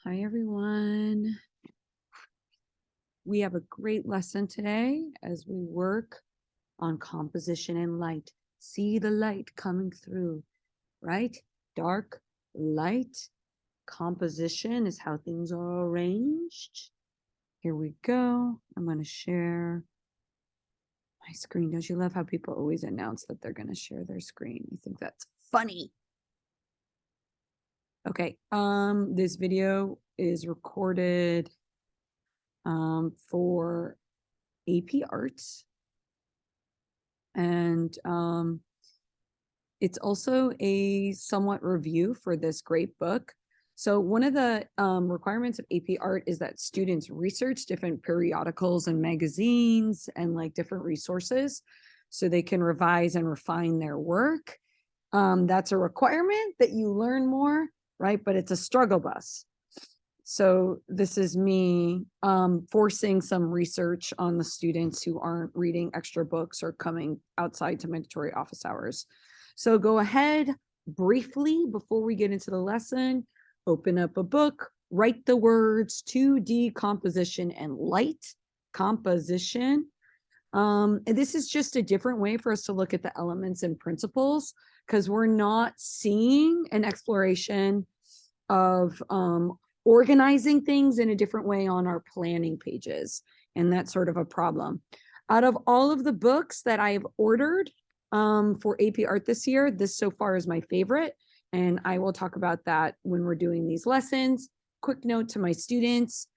Hi, everyone. We have a great lesson today as we work on composition and light. See the light coming through, right? Dark, light, composition is how things are arranged. Here we go. I'm going to share my screen. Don't you love how people always announce that they're going to share their screen? You think that's funny? Okay. This video is recorded for AP Arts. And it's also a somewhat review for this great book. So one of the requirements of AP Art is that students research different periodicals and magazines and like different resources so they can revise and refine their work. That's a requirement that you learn more, right? But it's a struggle bus. So this is me forcing some research on the students who aren't reading extra books or coming outside to mandatory office hours. So go ahead briefly before we get into the lesson, open up a book, write the words 2D composition and light composition. And this is just a different way for us to look at the elements and principles because we're not seeing an exploration of organizing things in a different way on our planning pages. And that's sort of a problem. Out of all of the books that I've ordered for AP Art this year, this so far is my favorite. And I will talk about that when we're doing these lessons. Quick note to my students,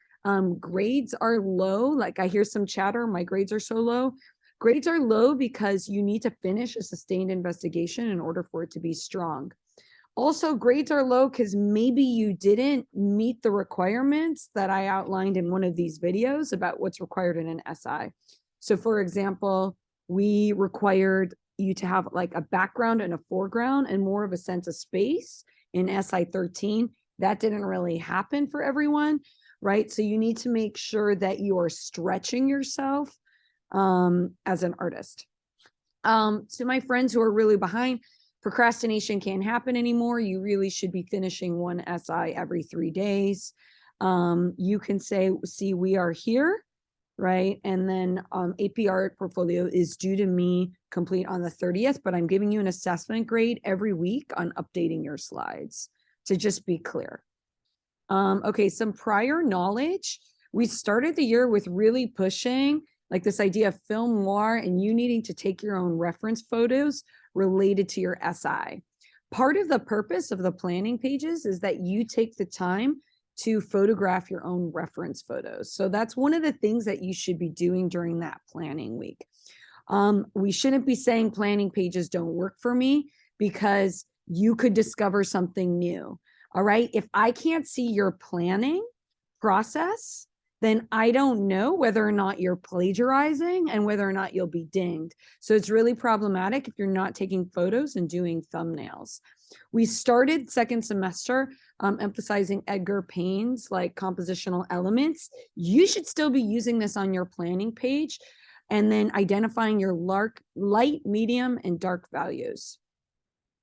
grades are low. Like I hear some chatter, my grades are so low. Grades are low because you need to finish a sustained investigation in order for it to be strong. Also, grades are low because maybe you didn't meet the requirements that I outlined in one of these videos about what's required in an SI. So for example, we required you to have like a background and a foreground and more of a sense of space in SI 13. That didn't really happen for everyone, right? So you need to make sure that you are stretching yourself as an artist. To my friends who are really behind, procrastination can't happen anymore. You really should be finishing one SI every 3 days. You can say, see, we are here, right? And then AP Art portfolio is due to me complete on the 30th, but I'm giving you an assessment grade every week on updating your slides to just be clear. Okay, some prior knowledge. We started the year with really pushing like this idea of film noir and you needing to take your own reference photos related to your SI. Part of the purpose of the planning pages is that you take the time to photograph your own reference photos. So that's one of the things that you should be doing during that planning week. We shouldn't be saying planning pages don't work for me because you could discover something new. All right. If I can't see your planning process, then I don't know whether or not you're plagiarizing and whether or not you'll be dinged. So it's really problematic if you're not taking photos and doing thumbnails. We started second semester emphasizing Edgar Payne's like compositional elements. You should still be using this on your planning page and then identifying your light, medium, and dark values.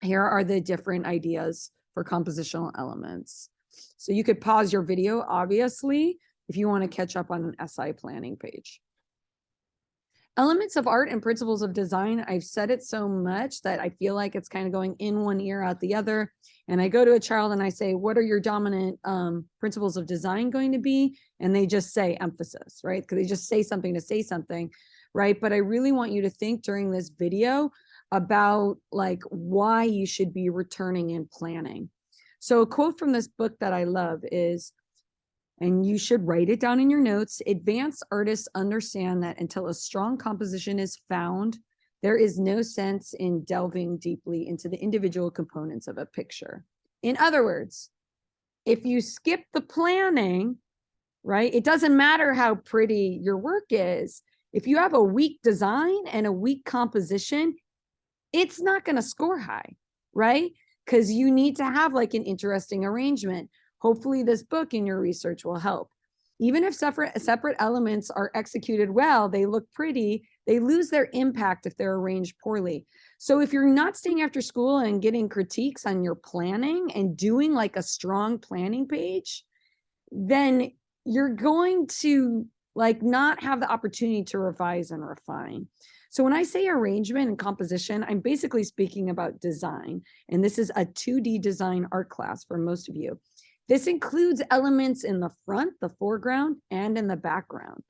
Here are the different ideas for compositional elements. So you could pause your video, obviously, if you want to catch up on an SI planning page. Elements of art and principles of design. I've said it so much that I feel like it's kind of going in one ear, out the other. And I go to a child and I say, what are your dominant principles of design going to be? And they just say emphasis, right? Because they just say something to say something, right? But I really want you to think during this video about like why you should be returning and planning. So a quote from this book that I love is, and you should write it down in your notes, advanced artists understand that until a strong composition is found, there is no sense in delving deeply into the individual components of a picture. In other words, if you skip the planning, right, it doesn't matter how pretty your work is. If you have a weak design and a weak composition, it's not going to score high, right? Because you need to have like an interesting arrangement. Hopefully this book and your research will help. Even if separate elements are executed well, they look pretty, they lose their impact if they're arranged poorly. So if you're not staying after school and getting critiques on your planning and doing like a strong planning page, then you're going to like not have the opportunity to revise and refine. So when I say arrangement and composition, I'm basically speaking about design. And this is a 2D design art class for most of you. This includes elements in the front, the foreground, and in the background.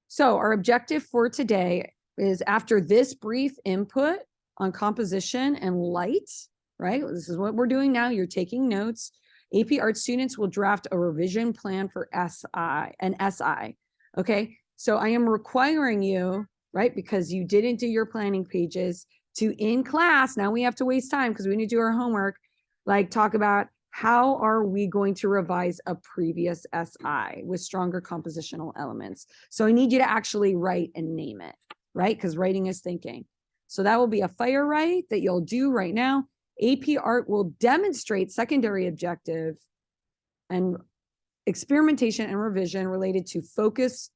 So our objective for today is, after this brief input on composition and light, right? This is what we're doing now. You're taking notes. AP Art students will draft a revision plan for SI. Okay. So I am requiring you, right, because you didn't do your planning pages, to in class, now we have to waste time because we need to do our homework, like talk about how are we going to revise a previous SI with stronger compositional elements. So I need you to actually write and name it, right? Because writing is thinking. So that will be a fire write that you'll do right now. AP Art will demonstrate secondary objective and experimentation and revision related to focus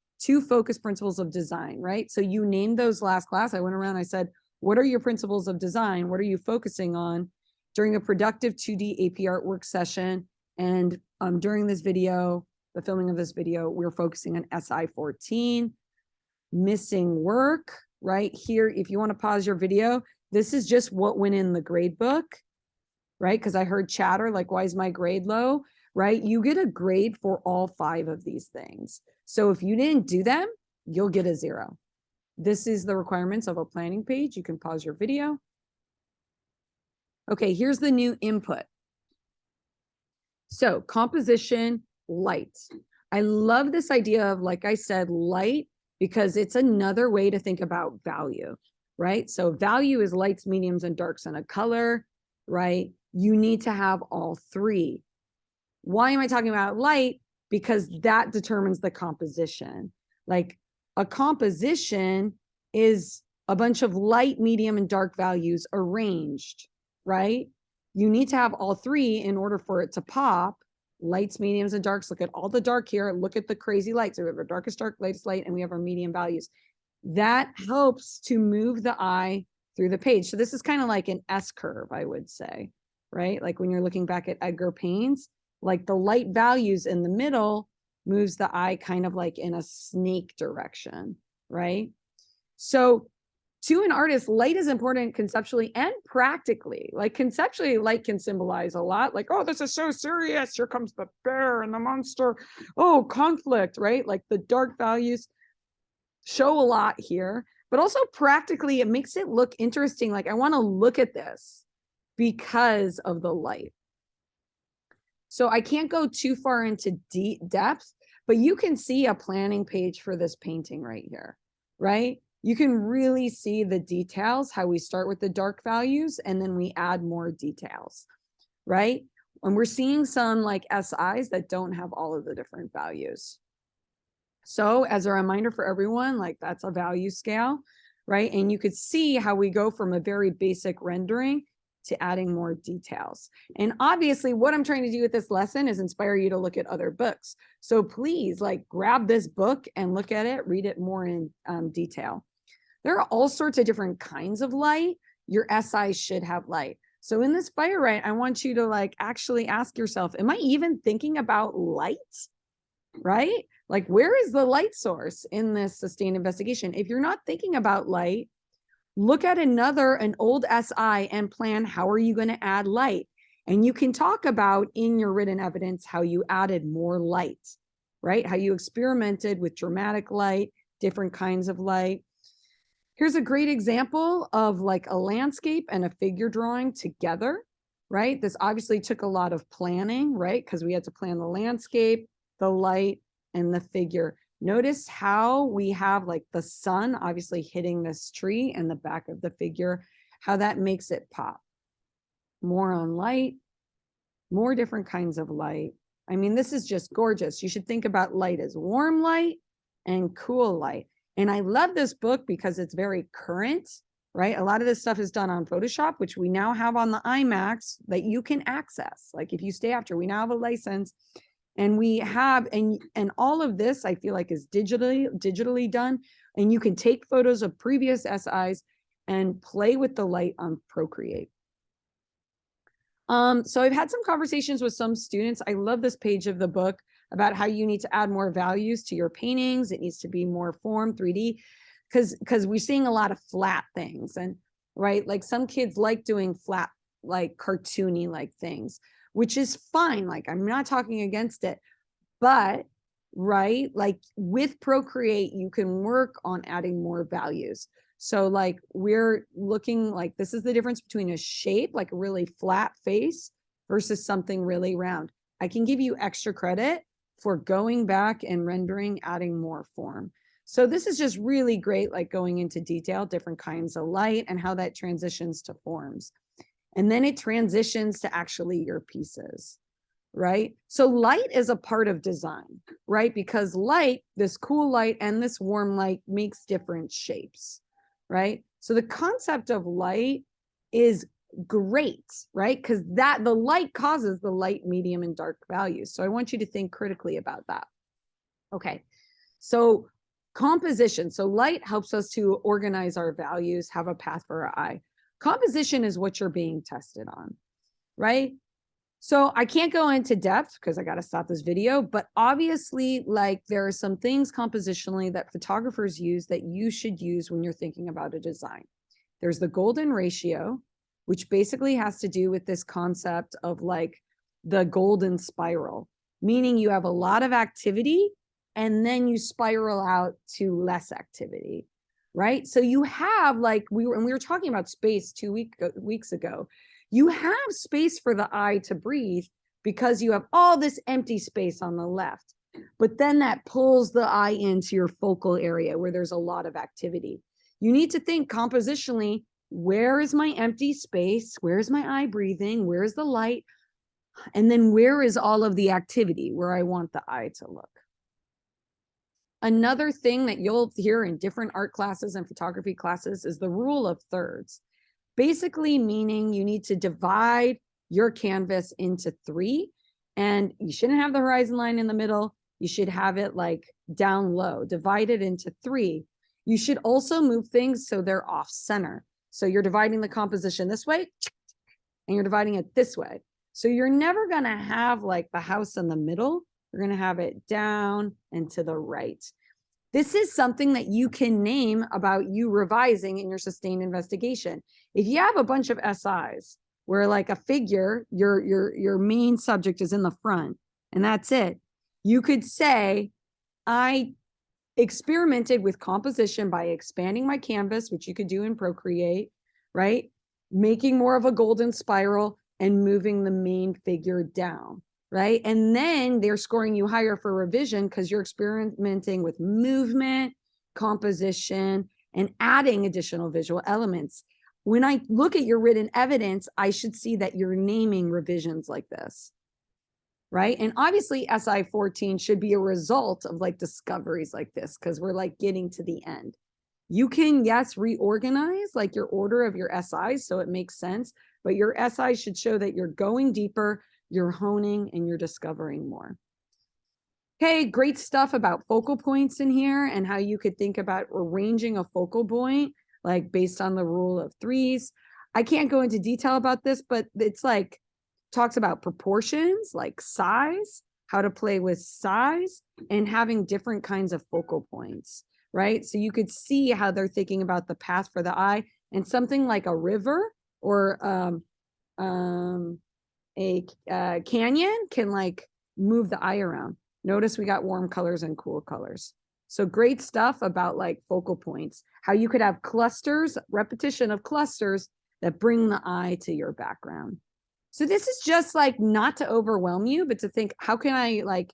principles of design, right? So you named those last class. I went around, I said, what are your principles of design? What are you focusing on during a productive 2D AP Art work session? And during this video, the filming of this video, we're focusing on SI 14, missing work, right? Here, if you want to pause your video, this is just what went in the grade book, right? Because I heard chatter, like, why is my grade low, right? You get a grade for all 5 of these things. So if you didn't do them, you'll get a 0. This is the requirements of a planning page. You can pause your video. Okay, here's the new input. So composition, light. I love this idea of, like I said, light, because it's another way to think about value, right? So value is lights, mediums, and darks in a color, right? You need to have all 3. Why am I talking about light? Because that determines the composition. Like, a composition is a bunch of light, medium, and dark values arranged, right? You need to have all 3 in order for it to pop. Lights, mediums, and darks. Look at all the dark here. Look at the crazy lights. So we have our darkest dark, lightest light, and we have our medium values. That helps to move the eye through the page. So this is kind of like an S curve, I would say, right? Like when you're looking back at Edgar Pain's, like the light values in the middle moves the eye kind of like in a snake direction, right? So to an artist, light is important conceptually and practically. Like conceptually, light can symbolize a lot. Like, oh, this is so serious. Here comes the bear and the monster. Oh, conflict, right? Like the dark values show a lot here. But also practically, it makes it look interesting. Like, I want to look at this because of the light. So I can't go too far into deep depth, but you can see a planning page for this painting right here, right? You can really see the details, how we start with the dark values and then we add more details, right? And we're seeing some like SIs that don't have all of the different values. So as a reminder for everyone, like that's a value scale, right? And you could see how we go from a very basic rendering to adding more details. And obviously what I'm trying to do with this lesson is inspire you to look at other books. So please like grab this book and look at it, read it more in detail. There are all sorts of different kinds of light. Your SI should have light. So in this fire write, I want you to like actually ask yourself, am I even thinking about light? Right? Like, where is the light source in this sustained investigation? If you're not thinking about light, look at an old SI and plan, how are you going to add light? And you can talk about in your written evidence how you added more light, right? How you experimented with dramatic light, different kinds of light. Here's a great example of like a landscape and a figure drawing together, right? This obviously took a lot of planning, right? Because we had to plan the landscape, the light, and the figure. Notice how we have like the sun obviously hitting this tree and the back of the figure, how that makes it pop. More on light, more different kinds of light. I mean, this is just gorgeous. You should think about light as warm light and cool light. And I love this book because it's very current, right? A lot of this stuff is done on Photoshop, which we now have on the iMacs that you can access. Like if you stay after, we now have a license. And we have, and all of this, I feel like, is digitally done. And you can take photos of previous SIs and play with the light on Procreate. So I've had some conversations with some students. I love this page of the book about how you need to add more values to your paintings. It needs to be more form, 3D, because we're seeing a lot of flat things. And right, like some kids like doing flat, like cartoony like things, which is fine. Like I'm not talking against it, but right, like with Procreate, you can work on adding more values. So like we're looking like this is the difference between a shape, like a really flat face versus something really round. I can give you extra credit for going back and rendering, adding more form. So this is just really great, like going into detail, different kinds of light and how that transitions to forms. And then it transitions to actually your pieces, right? So light is a part of design, right? Because light, this cool light and this warm light makes different shapes, right? So the concept of light is great, right? Because that the light causes the light, medium, and dark values. So I want you to think critically about that. Okay, so composition. So light helps us to organize our values, have a path for our eye. Composition is what you're being tested on, right? So I can't go into depth because I got to stop this video, but obviously, like there are some things compositionally that photographers use that you should use when you're thinking about a design. There's the golden ratio, which basically has to do with this concept of like the golden spiral, meaning you have a lot of activity and then you spiral out to less activity, right? So you have like we were talking about space 2 weeks ago. You have space for the eye to breathe because you have all this empty space on the left, but then that pulls the eye into your focal area where there's a lot of activity. You need to think compositionally, where is my empty space? Where is my eye breathing? Where is the light? And then where is all of the activity where I want the eye to look? Another thing that you'll hear in different art classes and photography classes is the rule of thirds. Basically meaning you need to divide your canvas into 3, and you shouldn't have the horizon line in the middle. You should have it like down low, divided into 3. You should also move things so they're off center. So you're dividing the composition this way and you're dividing it this way. So you're never going to have like the house in the middle. You're going to have it down and to the right. This is something that you can name about you revising in your sustained investigation. If you have a bunch of SIs where like a figure, your main subject is in the front and that's it, you could say, I experimented with composition by expanding my canvas, which you could do in Procreate, right? Making more of a golden spiral and moving the main figure down, right? And then they're scoring you higher for revision because you're experimenting with movement, composition, and adding additional visual elements. When I look at your written evidence, I should see that you're naming revisions like this, right? And obviously SI 14 should be a result of like discoveries like this because we're like getting to the end. You can, yes, reorganize like your order of your SIs so it makes sense, but your SIs should show that you're going deeper, you're honing, and you're discovering more. Okay, great stuff about focal points in here and how you could think about arranging a focal point, like based on the rule of 3s. I can't go into detail about this, but it's like, talks about proportions, like size, how to play with size, and having different kinds of focal points, right? So you could see how they're thinking about the path for the eye, and something like a river or a canyon can like move the eye around. Notice we got warm colors and cool colors. So great stuff about like focal points, how you could have clusters, repetition of clusters that bring the eye to your background. So this is just like not to overwhelm you, but to think, how can I like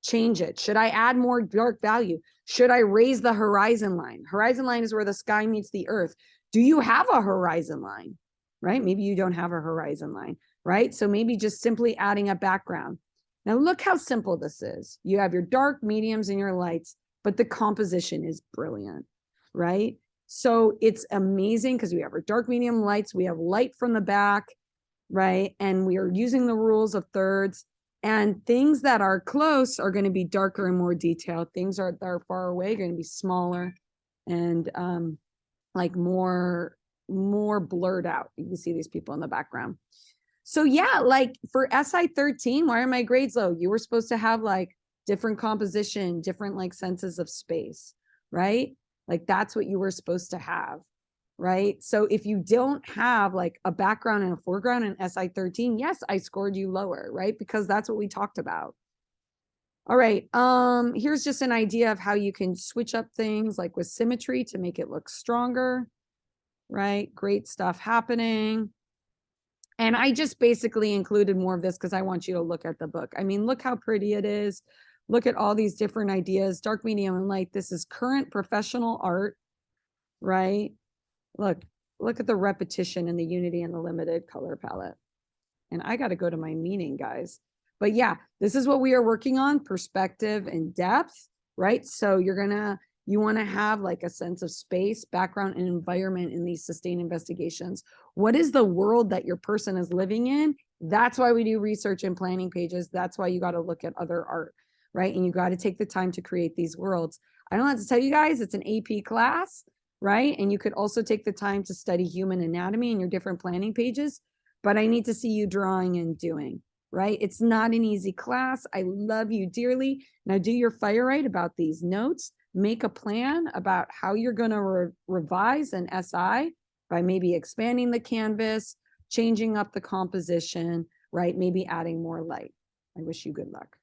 change it? Should I add more dark value? Should I raise the horizon line? Horizon line is where the sky meets the earth. Do you have a horizon line, right? Maybe you don't have a horizon line, right? So maybe just simply adding a background. Now look how simple this is. You have your dark, mediums, and your lights, but the composition is brilliant, right? So it's amazing because we have our dark, medium, lights. We have light from the back, right? And we are using the rules of thirds, and things that are close are going to be darker and more detailed. Things that are far away are going to be smaller and like more blurred out. You can see these people in the background. So yeah, like for SI 13, why are my grades low? You were supposed to have like different composition, different like senses of space, right? Like that's what you were supposed to have, right? So if you don't have like a background and a foreground in SI 13, yes, I scored you lower, right? Because that's what we talked about. All right, here's just an idea of how you can switch up things like with symmetry to make it look stronger, right? Great stuff happening. And I just basically included more of this because I want you to look at the book. I mean, look how pretty it is. Look at all these different ideas, dark, medium, and light. This is current professional art, right? Look at the repetition and the unity and the limited color palette. And I got to go to my meaning, guys. But yeah, this is what we are working on, perspective and depth, right? So you want to have like a sense of space, background, and environment in these sustained investigations. What is the world that your person is living in? That's why we do research and planning pages. That's why you got to look at other art, right? And you got to take the time to create these worlds. I don't have to tell you guys, it's an AP class, right? And you could also take the time to study human anatomy in your different planning pages, but I need to see you drawing and doing, right? It's not an easy class. I love you dearly. Now do your fire right about these notes. Make a plan about how you're going to revise an SI by maybe expanding the canvas, changing up the composition, right? Maybe adding more light. I wish you good luck.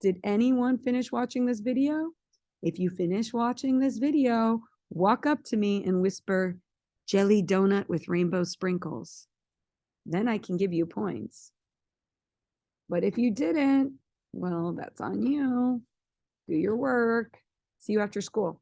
Did anyone finish watching this video? If you finish watching this video, walk up to me and whisper, jelly donut with rainbow sprinkles. Then I can give you points. But if you didn't, well, that's on you. Do your work. See you after school.